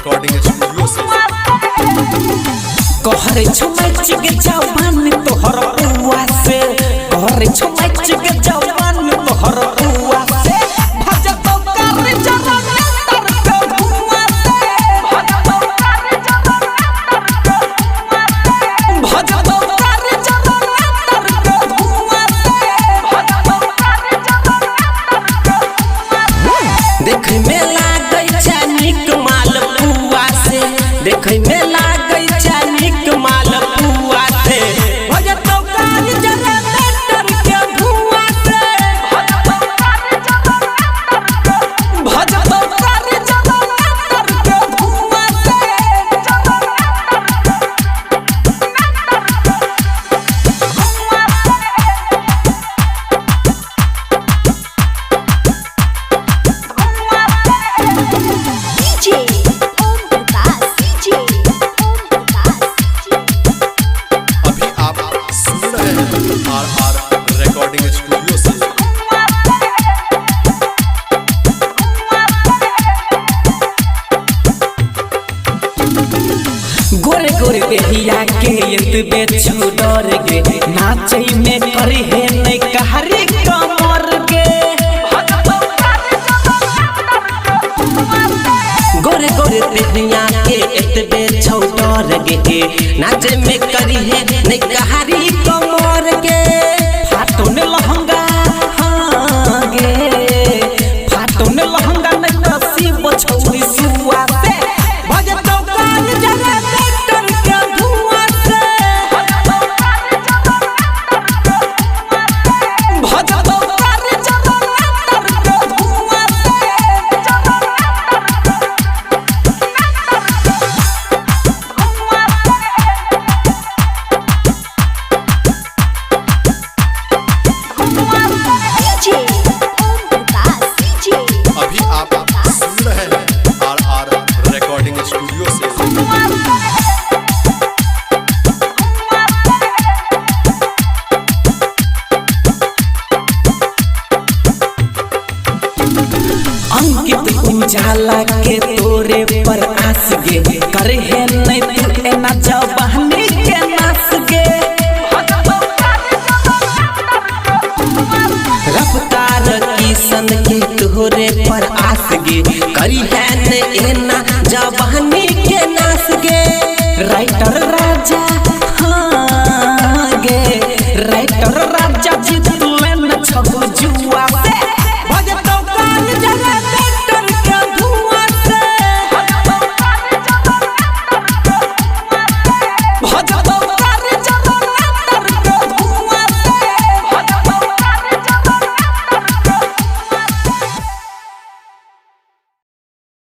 recording studio से कहरे छमच के जवान तोहर बुआ से कहरे छमच के जवान तोहर बुआ से भजतो कर जवान तर के बुआ से भजतो कर जवान तर के बुआ से देखे में लागै चानी कमाल बुआ से देखे में लागै चानी कमाल बुआ से भजतो कर जवान तर के बुआ से भजतो कर जवान तर के बुआ से DJ Om Prakash DJ Om Prakash अभी आप सुन रहे हैं RR रिकॉर्डिंग स्टूडियो से गोरे गोरे बेहिया के एतबे छुडर गे नाचै में करी है नै कहरी कमर गे गोरे गोरे बेहिया के एतबे छुडर गे नाचै में करी है नै कहरी कमर गे फाटो ने लहंगा हां गे फाटो ने लहंगा नै कसी बछौरी सुआ से भजतो कर जरा तर के धुआं से भजतो कर जरा तर के धुआं से DJ Om Prakash DJ अभी आप सुन रहे हैं RR रिकॉर्डिंग स्टूडियो से अंकित उजाला के तोरे पर आस गे करे है नै तू एना जवानी के नास गे रफ्तार किशन के तोरे पर आस गे करी है नै एना जवानी के नास गे राइटर राजा हाँ गे राइटर